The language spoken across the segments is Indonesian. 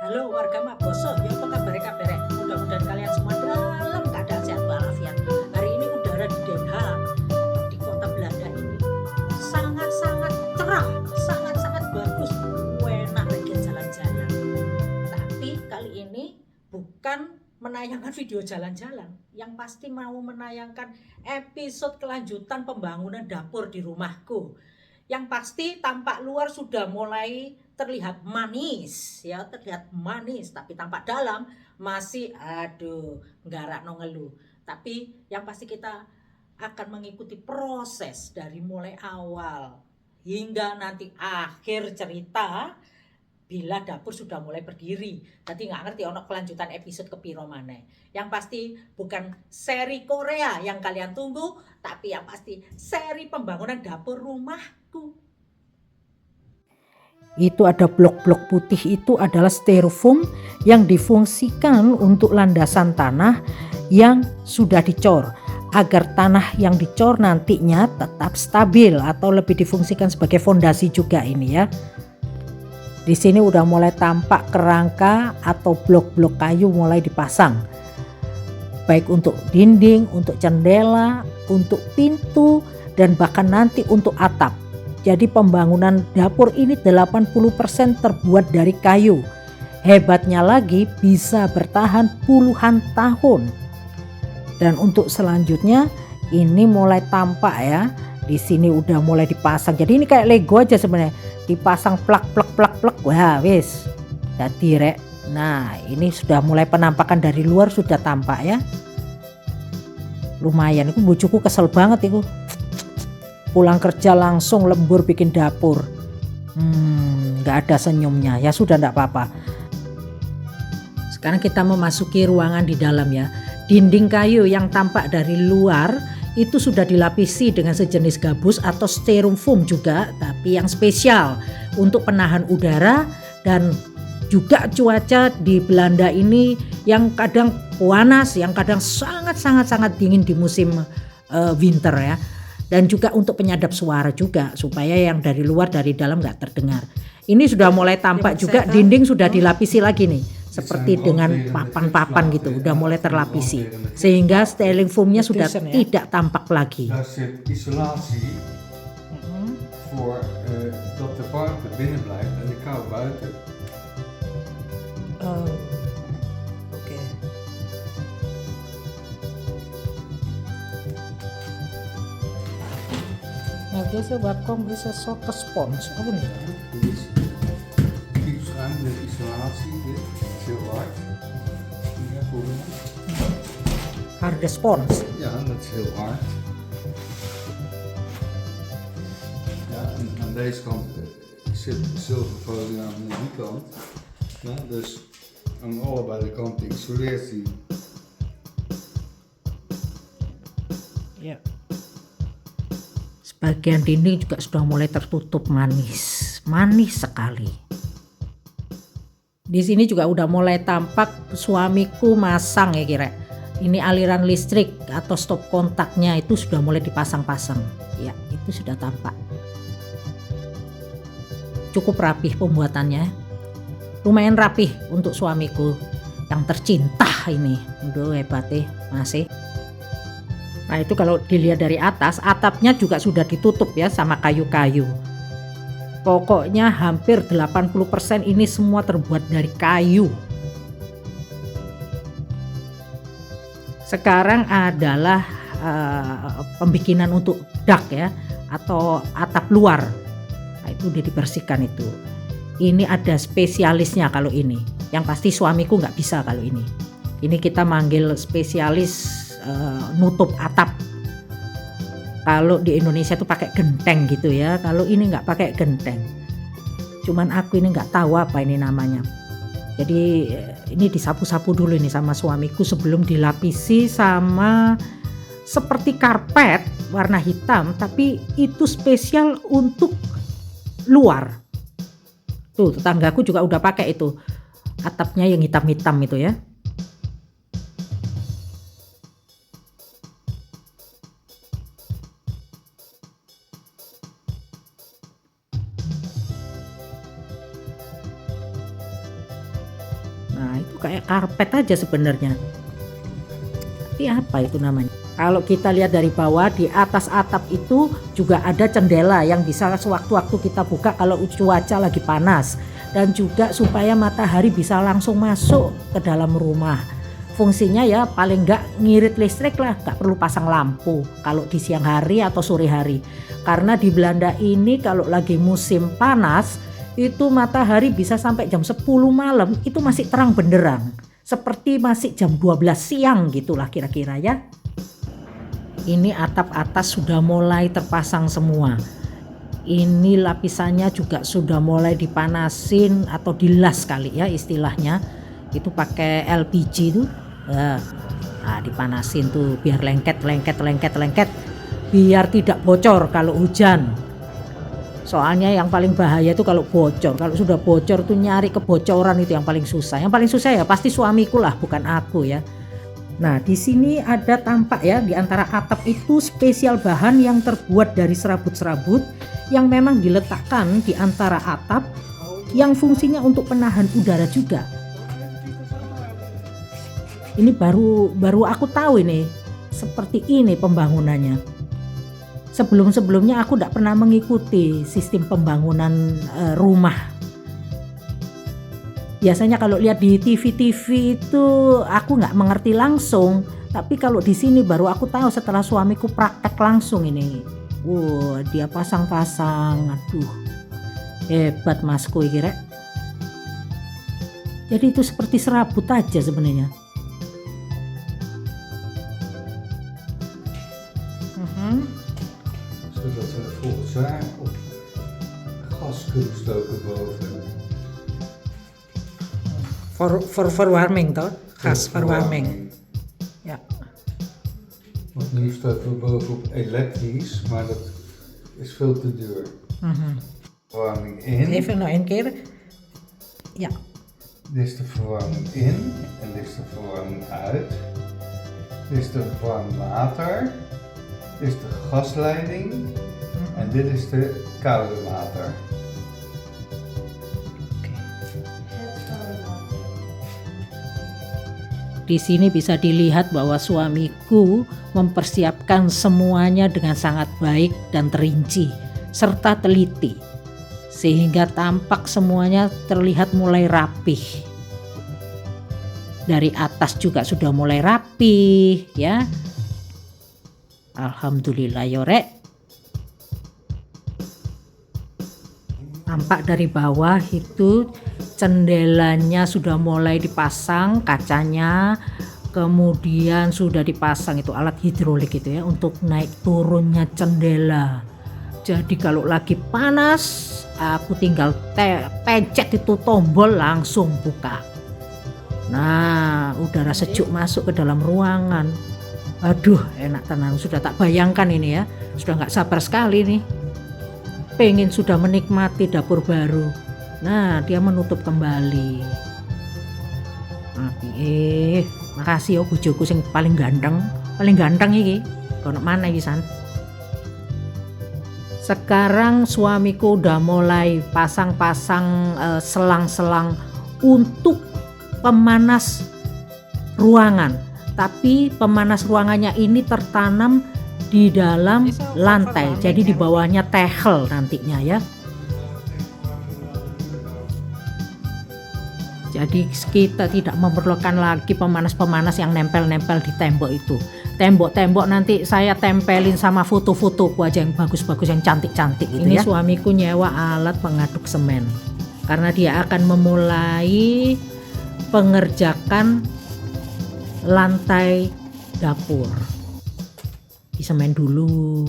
Halo warga Maboso, ya apa kabar kabarnya? Mudah-mudahan kalian semua dalam keadaan sehat walafiat. Hari ini udara di Den Haag, di kota Belanda ini sangat-sangat cerah, sangat-sangat bagus. Enak lagi jalan-jalan. Tapi kali ini bukan menayangkan video jalan-jalan, yang pasti mau menayangkan episode kelanjutan pembangunan dapur di rumahku. Yang pasti tampak luar sudah mulai terlihat manis, ya terlihat manis, tapi tampak dalam masih nggarak no ngeluh. Tapi yang pasti kita akan mengikuti proses dari mulai awal hingga nanti akhir cerita bila dapur sudah mulai berdiri. Tadi nggak ngerti ono kelanjutan episode kepiro maneh. Yang pasti bukan seri Korea yang kalian tunggu, tapi yang pasti seri pembangunan dapur rumahku. Itu ada blok-blok putih, itu adalah styrofoam yang difungsikan untuk landasan tanah yang sudah dicor, agar tanah yang dicor nantinya tetap stabil, atau lebih difungsikan sebagai fondasi juga ini ya. Di sini udah mulai tampak kerangka atau blok-blok kayu mulai dipasang, baik untuk dinding, untuk jendela, untuk pintu, dan bahkan nanti untuk atap. Jadi pembangunan dapur ini 80% terbuat dari kayu. Hebatnya lagi bisa bertahan puluhan tahun. Dan untuk selanjutnya ini mulai tampak ya. Di sini udah mulai dipasang. Jadi ini kayak Lego aja sebenarnya. Dipasang plak. Wah, wis. Jadi rek. Nah, ini sudah mulai penampakan dari luar sudah tampak ya. Lumayan, itu bojoku kesel banget itu. Pulang kerja langsung lembur bikin dapur. Nggak ada senyumnya. Ya sudah, nggak apa-apa. Sekarang kita memasuki ruangan di dalam ya. Dinding kayu yang tampak dari luar itu sudah dilapisi dengan sejenis gabus atau styrofoam juga, tapi yang spesial untuk penahan udara. Dan juga cuaca di Belanda ini yang kadang panas, yang kadang sangat dingin di musim winter ya. Dan juga untuk penyadap suara juga, supaya yang dari luar dari dalam nggak terdengar. Ini sudah mulai tampak juga, dinding sudah dilapisi lagi nih, seperti dengan papan-papan gitu, udah mulai terlapisi, sehingga styling foamnya sudah tidak tampak lagi. Daar zit isolatie voor dat de warmte binnen blijft en de kou buiten. Oke. Nou, deze welkom is een soort spons, of niet? Dit is typisch met isolatie, dit is heel hard. Ja, voel je dat? Harde spons. Ja, dat is heel hard. Ja, en aan deze kant zit zilverfolie aan die kant. Ja, dus aan allebei de kanten isoleert hij. Ya. Sebagian dinding juga sudah mulai tertutup manis sekali. Di sini juga udah mulai tampak suamiku masang ya kira. Ini aliran listrik atau stop kontaknya itu sudah mulai dipasang-pasang. Ya, itu sudah tampak. Cukup rapih pembuatannya. Lumayan rapih untuk suamiku yang tercinta ini. Udah hebat masih. Nah, itu kalau dilihat dari atas, atapnya juga sudah ditutup ya sama kayu-kayu. Pokoknya hampir 80% ini semua terbuat dari kayu. Sekarang adalah pembikinan untuk dak ya, atau atap luar. Nah, itu udah dibersihkan itu. Ini ada spesialisnya kalau ini. Yang pasti suamiku nggak bisa kalau ini. Ini kita manggil spesialis nutup atap. Kalau di Indonesia tuh pakai genteng gitu ya. Kalau ini nggak pakai genteng. Cuman aku ini nggak tahu apa ini namanya. Jadi ini disapu-sapu dulu nih sama suamiku sebelum dilapisi sama seperti karpet warna hitam, tapi itu spesial untuk luar. Tuh tetanggaku juga udah pakai itu atapnya yang hitam-hitam itu ya. Nah, itu kayak karpet aja sebenarnya. Tapi apa itu namanya? Kalau kita lihat dari bawah, di atas atap itu juga ada jendela yang bisa sewaktu-waktu kita buka kalau cuaca lagi panas. Dan juga supaya matahari bisa langsung masuk ke dalam rumah. Fungsinya ya paling enggak ngirit listrik lah, enggak perlu pasang lampu kalau di siang hari atau sore hari. Karena di Belanda ini kalau lagi musim panas, itu matahari bisa sampai jam 10 malam itu masih terang benderang. Seperti masih jam 12 siang gitulah kira-kira ya. Ini atap atas sudah mulai terpasang semua. Ini lapisannya juga sudah mulai dipanasin atau dilas kali ya istilahnya. Itu pakai LPG tuh. Nah, dipanasin tuh biar lengket. Biar tidak bocor kalau hujan. Soalnya yang paling bahaya itu kalau bocor. Kalau sudah bocor tuh nyari kebocoran itu yang paling susah. Yang paling susah ya pasti suamiku lah, bukan aku ya. Nah, di sini ada tampak ya di antara atap itu spesial bahan yang terbuat dari serabut-serabut yang memang diletakkan di antara atap yang fungsinya untuk penahan udara juga. Ini baru aku tahu ini seperti ini pembangunannya. Sebelum-sebelumnya aku tidak pernah mengikuti sistem pembangunan rumah. Biasanya kalau lihat di TV-TV itu aku nggak mengerti langsung, tapi kalau di sini baru aku tahu setelah suamiku praktek langsung ini. Dia pasang-pasang, aduh hebat masku kira. Jadi itu seperti serabut aja sebenarnya. Zodat we volgend jaar op gas kunnen stoken boven. For warming toh, gas for warming. Ja. Want nu stoken we boven op elektrisch, maar dat is veel te duur. Verwarming in. Even nog een keer. Ja. Dit is de verwarming in en dit is de verwarming uit. Dit is de warm water. Dit is de gasleiding en dit is de koude water. Di sini bisa dilihat bahwa suamiku mempersiapkan semuanya dengan sangat baik dan terinci serta teliti sehingga tampak semuanya terlihat mulai rapih. Dari atas juga sudah mulai rapih ya. Alhamdulillah yorek. Tampak dari bawah itu jendelanya sudah mulai dipasang, kacanya kemudian sudah dipasang itu alat hidrolik itu ya untuk naik turunnya jendela. Jadi kalau lagi panas aku tinggal pencet itu tombol langsung buka. Nah, udara sejuk masuk ke dalam ruangan. Aduh, enak tenan. Sudah tak bayangkan ini ya. Sudah nggak sabar sekali nih. Pengen sudah menikmati dapur baru. Nah, dia menutup kembali. Makasih ya bojoku sing paling ganteng iki. Kono mana iki san? Sekarang suamiku udah mulai pasang-pasang selang-selang untuk pemanas ruangan. Tapi pemanas ruangannya ini tertanam di dalam lantai. Jadi di bawahnya tegel nantinya ya. Jadi kita tidak memerlukan lagi pemanas-pemanas yang nempel-nempel di tembok itu. Tembok-tembok nanti saya tempelin sama foto-fotoku aja yang bagus-bagus, yang cantik-cantik gitu ya. Ini suamiku nyewa alat pengaduk semen. Karena dia akan memulai pengerjakan lantai dapur. Disemen dulu.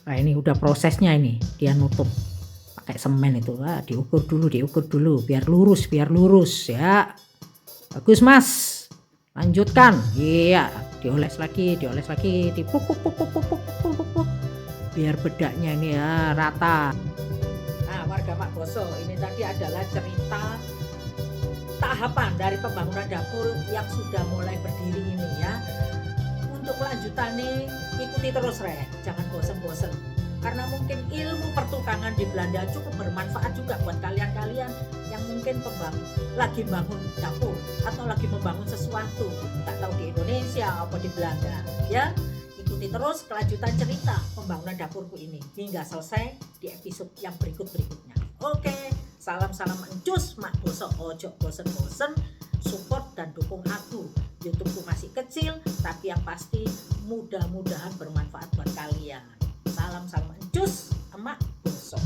Nah ini udah prosesnya ini. Dia nutup pakai semen itu. Diukur dulu biar lurus ya. Bagus Mas. Lanjutkan. Iya, dioles lagi, dipuk. Biar bedaknya ini ya rata. Nah, warga Mak Boso, ini tadi adalah cerita tahapan dari pembangunan dapur yang sudah mulai berdiri ini ya. Untuk kelanjutannya ikuti terus jangan bosen-bosen. Karena mungkin ilmu pertukangan di Belanda cukup bermanfaat juga buat kalian-kalian mungkin lagi bangun dapur atau lagi membangun sesuatu, tak tahu di Indonesia apa di Belanda, ya. Ikuti terus kelanjutan cerita pembangunan dapurku ini hingga selesai di episode yang berikutnya. Oke, salam-salam encus, mak boso ojo bosen-bosen, support dan dukung aku. YouTubeku masih kecil, tapi yang pasti mudah-mudahan bermanfaat buat kalian. Salam-salam encus, emak boso.